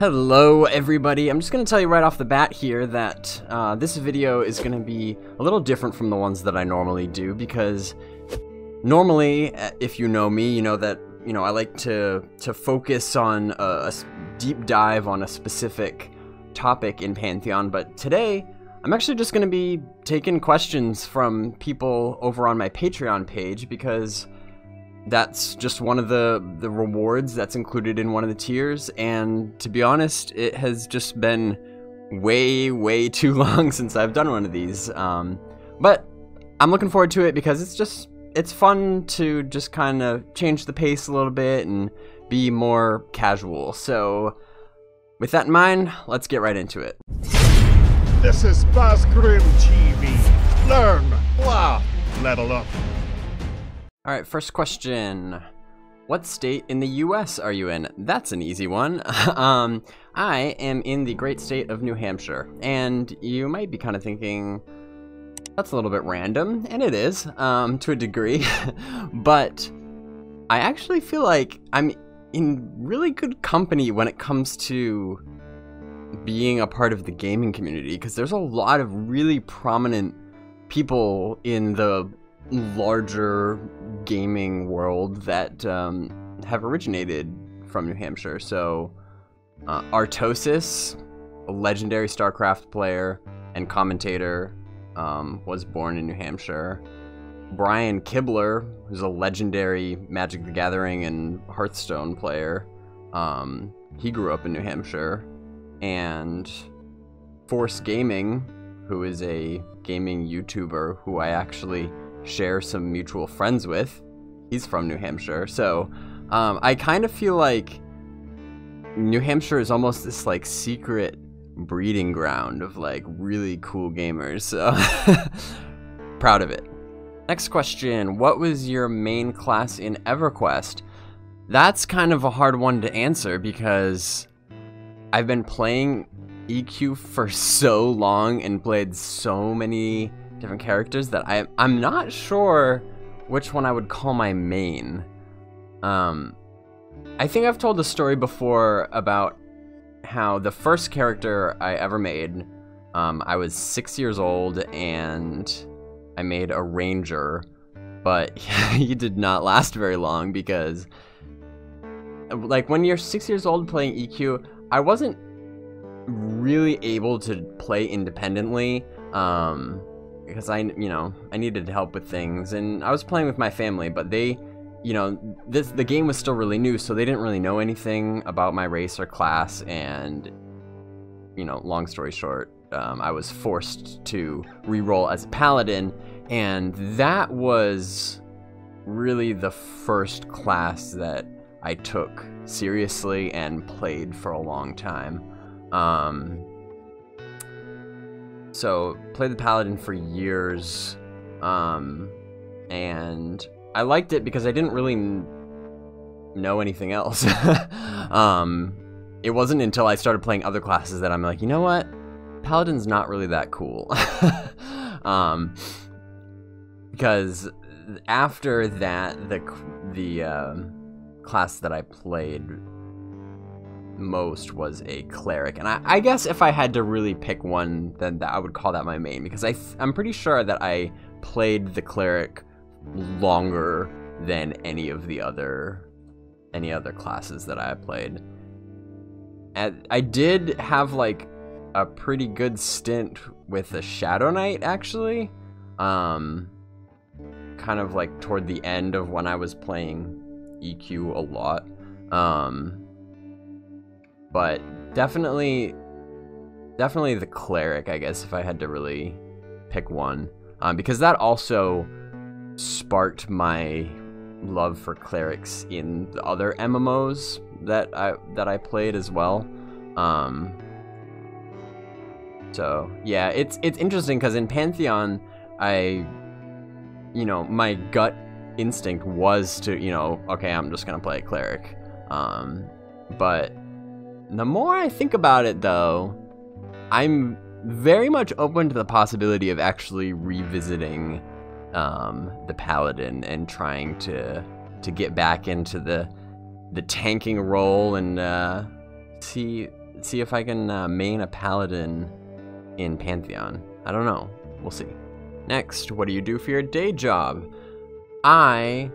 Hello everybody, I'm just going to tell you right off the bat here that this video is going to be a little different from the ones that I normally do, because normally, if you know me, you know that I like to focus on a deep dive on a specific topic in Pantheon, but today I'm actually just going to be taking questions from people over on my Patreon page, because that's just one of the rewards that's included in one of the tiers, and to be honest, it has just been way too long since I've done one of these, but I'm looking forward to it because it's fun to just kind of change the pace a little bit and be more casual. So with that in mind, let's get right into it. This is BazgrimTV. Learn, laugh, level up. Alright, first question. What state in the US are you in? That's an easy one. I am in the great state of New Hampshire, and you might be kind of thinking, that's a little bit random, and it is, to a degree, but I actually feel like I'm in really good company when it comes to being a part of the gaming community, because there's a lot of really prominent people in the larger gaming world that have originated from New Hampshire. So Artosis, a legendary StarCraft player and commentator, was born in New Hampshire. Brian Kibler, who's a legendary Magic the Gathering and Hearthstone player, he grew up in New Hampshire. And Force Gaming, who is a gaming YouTuber who I actually share some mutual friends with, he's from New Hampshire. So I kind of feel like New Hampshire is almost this like secret breeding ground of like really cool gamers, so proud of it. Next question, what was your main class in EverQuest? That's kind of a hard one to answer because I've been playing EQ for so long and played so many different characters that I'm not sure which one I would call my main. I think I've told the story before about how the first character I ever made, I was 6 years old and I made a ranger, but he did not last very long because like when you're 6 years old playing EQ, I wasn't really able to play independently, because I needed help with things, and I was playing with my family, but they, the game was still really new, so they didn't really know anything about my race or class, and, long story short, I was forced to re-roll as a paladin, and that was really the first class that I took seriously and played for a long time. So, played the Paladin for years, and I liked it because I didn't really know anything else. It wasn't until I started playing other classes that I'm like, you know what? Paladin's not really that cool. Because after that, the class that I played most was a cleric, and I guess if I had to really pick one, then I would call that my main, because I'm pretty sure that I played the cleric longer than any other classes that I played. And I did have like a pretty good stint with a Shadow Knight, actually, kind of like toward the end of when I was playing EQ a lot. But definitely the cleric, I guess, if I had to really pick one, because that also sparked my love for clerics in the other MMOs that I played as well. So yeah, it's interesting because in Pantheon, my gut instinct was to, okay, I'm just gonna play a cleric, but the more I think about it, though, I'm very much open to the possibility of actually revisiting the Paladin and trying to get back into the tanking role and see see if I can main a paladin in Pantheon. I don't know. We'll see. Next, what do you do for your day job? I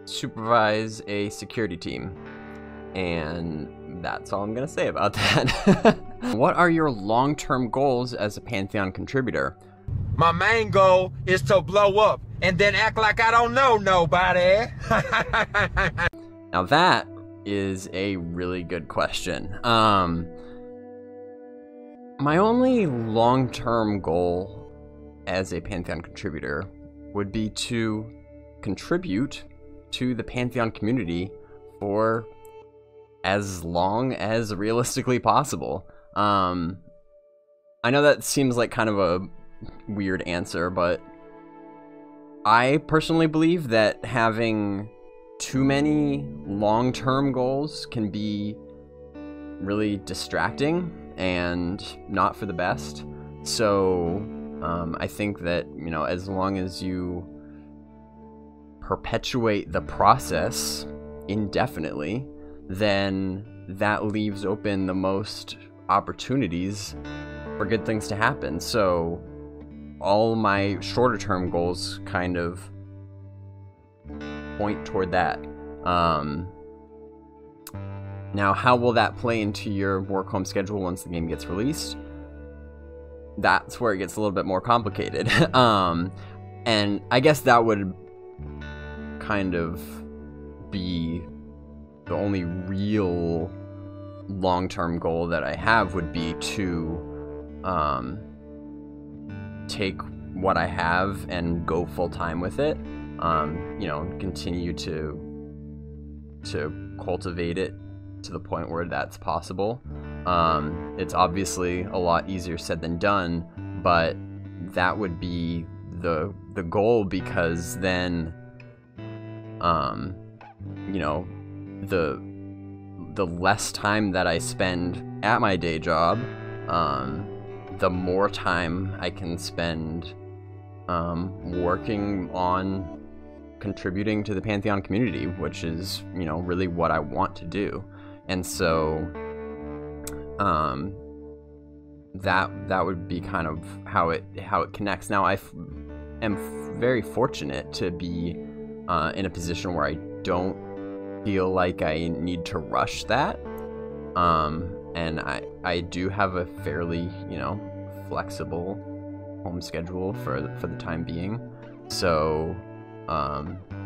supervise a security team, and that's all I'm gonna say about that. What are your long-term goals as a Pantheon contributor? My main goal is to blow up and then act like I don't know nobody. Now that is a really good question. My only long-term goal as a Pantheon contributor would be to contribute to the Pantheon community for as long as realistically possible. I know that seems like kind of a weird answer, but I personally believe that having too many long-term goals can be really distracting and not for the best. So I think that, you know, as long as you perpetuate the process indefinitely, then that leaves open the most opportunities for good things to happen. So all my shorter term goals kind of point toward that. Now, how will that play into your work home schedule once the game gets released? That's where it gets a little bit more complicated. And I guess that would kind of be the only real long-term goal that I have, would be to take what I have and go full-time with it. You know, continue to cultivate it to the point where that's possible. It's obviously a lot easier said than done, but that would be the goal, because then you know, the less time that I spend at my day job, the more time I can spend working on contributing to the Pantheon community, which is, you know, really what I want to do. And so that would be kind of how it connects. Now, I am very fortunate to be in a position where I don't feel like I need to rush that, and I do have a fairly, you know, flexible home schedule for the time being. So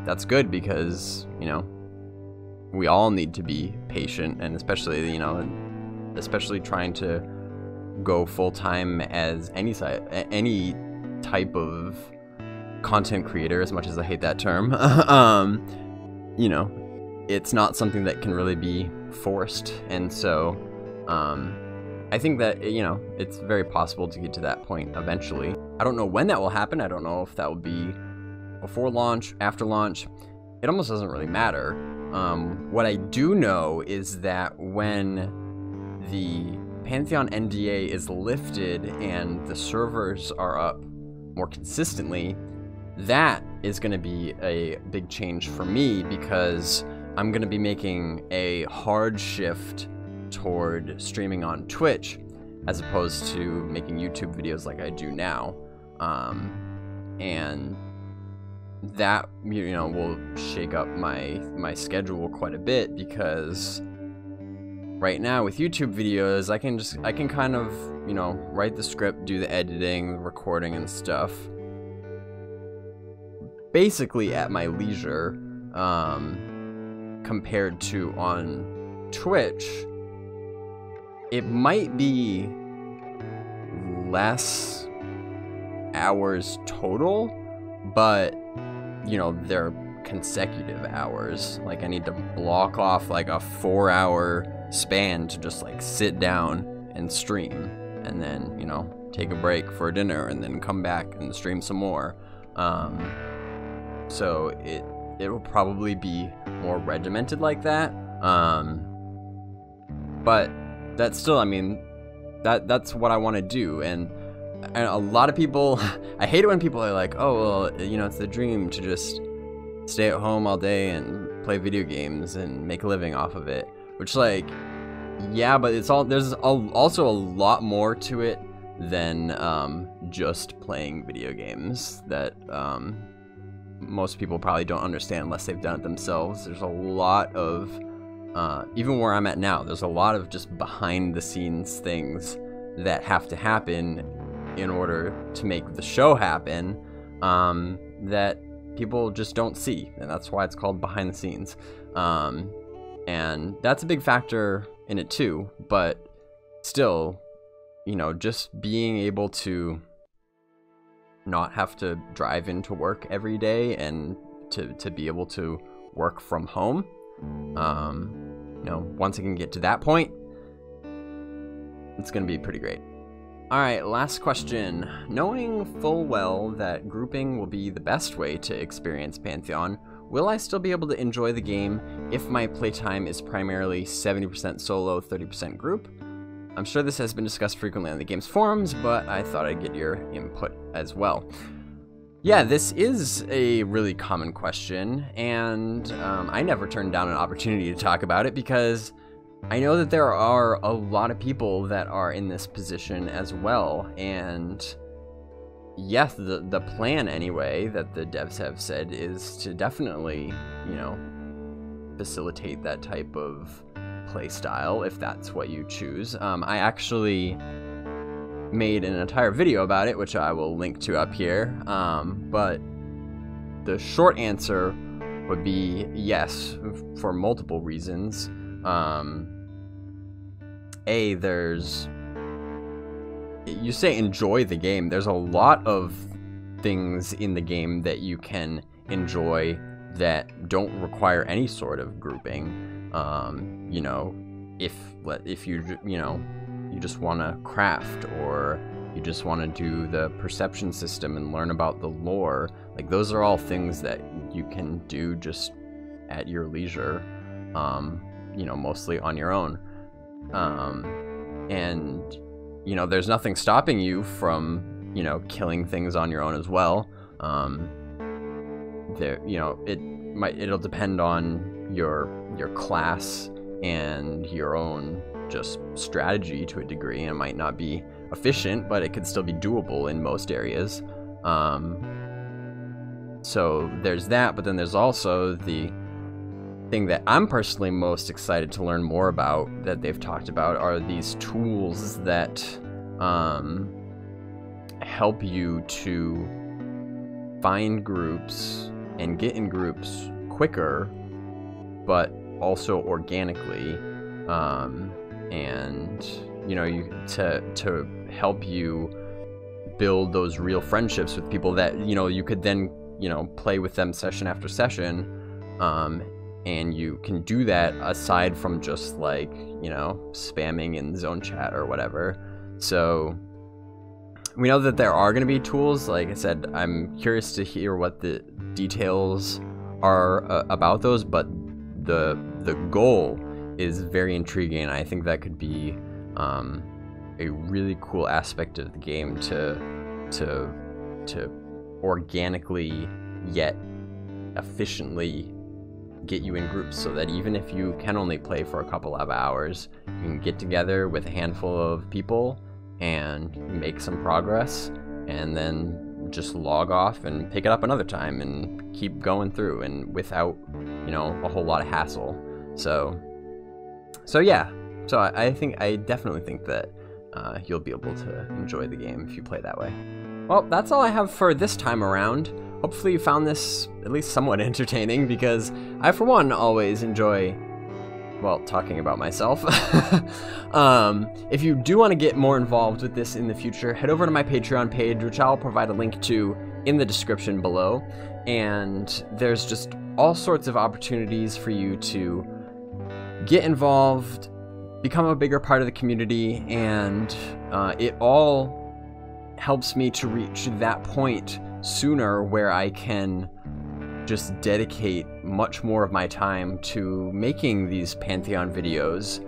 that's good, because, you know, we all need to be patient, and especially, you know, especially trying to go full-time as any type of content creator, as much as I hate that term. You know, it's not something that can really be forced, and so I think that, you know, it's very possible to get to that point eventually. I don't know when that will happen. I don't know if that will be before launch, after launch. It almost doesn't really matter. What I do know is that when the Pantheon NDA is lifted and the servers are up more consistently, that is going to be a big change for me, because I'm going to be making a hard shift toward streaming on Twitch as opposed to making YouTube videos like I do now. And that, you know, will shake up my schedule quite a bit, because right now with YouTube videos, I can kind of, you know, write the script, do the editing, the recording and stuff basically at my leisure, compared to on Twitch. It might be less hours total, but, you know, they're consecutive hours. Like, I need to block off like a 4-hour span to just like sit down and stream, and then, you know, take a break for dinner and then come back and stream some more. So it will probably be more regimented like that. But that's still, I mean, that's what I want to do. And a lot of people, I hate it when people are like, oh, well, you know, it's the dream to just stay at home all day and play video games and make a living off of it. Which, like, Yeah, but it's also a lot more to it than just playing video games that most people probably don't understand unless they've done it themselves. There's a lot of, even where I'm at now, there's a lot of just behind the scenes things that have to happen in order to make the show happen, that people just don't see, and that's why it's called behind the scenes. And that's a big factor in it too, but still, you know, just being able to not have to drive into work every day and to be able to work from home, you know, once I can get to that point, it's gonna be pretty great. Alright, last question. Knowing full well that grouping will be the best way to experience Pantheon, will I still be able to enjoy the game if my playtime is primarily 70% solo, 30% group? I'm sure this has been discussed frequently on the game's forums, but I thought I'd get your input as well. Yeah, this is a really common question, and I never turned down an opportunity to talk about it because I know that there are a lot of people that are in this position as well, and yes, the plan anyway that the devs have said is to definitely, you know, facilitate that type of play style if that's what you choose. I actually made an entire video about it, which I will link to up here, but the short answer would be yes, for multiple reasons. You say enjoy the game. There's a lot of things in the game that you can enjoy that don't require any sort of grouping. You know, if you just want to craft, or you just want to do the perception system and learn about the lore, like those are all things that you can do just at your leisure, you know, mostly on your own. And you know, there's nothing stopping you from, you know, killing things on your own as well. You know, it'll depend on your class and your own just strategy to a degree, and it might not be efficient, but it could still be doable in most areas. So there's that, but then there's also the thing that I'm personally most excited to learn more about that they've talked about are these tools that help you to find groups and get in groups quicker, but also organically, and you know, to help you build those real friendships with people that, you know, you could then, you know, play with them session after session, and you can do that aside from just, like, you know, spamming in zone chat or whatever. So we know that there are going to be tools. Like I said, I'm curious to hear what the details are about those, but the goal is very intriguing, and I think that could be a really cool aspect of the game to organically yet efficiently get you in groups, so that even if you can only play for a couple of hours, you can get together with a handful of people and make some progress, and then just log off and pick it up another time and keep going through, and without, you know, a whole lot of hassle. So yeah, so I definitely think that you'll be able to enjoy the game if you play that way. Well, that's all I have for this time around. Hopefully you found this at least somewhat entertaining, because I, for one, always enjoy, well, talking about myself. If you do want to get more involved with this in the future, head over to my Patreon page, which I'll provide a link to in the description below. And there's just all sorts of opportunities for you to get involved, become a bigger part of the community, and it all helps me to reach that point sooner where I can just dedicate much more of my time to making these Pantheon videos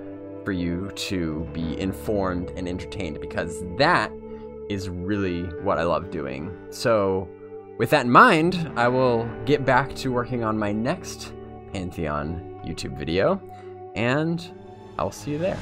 for you to be informed and entertained, because that is really what I love doing. So with that in mind, I will get back to working on my next Pantheon YouTube video, and I'll see you there.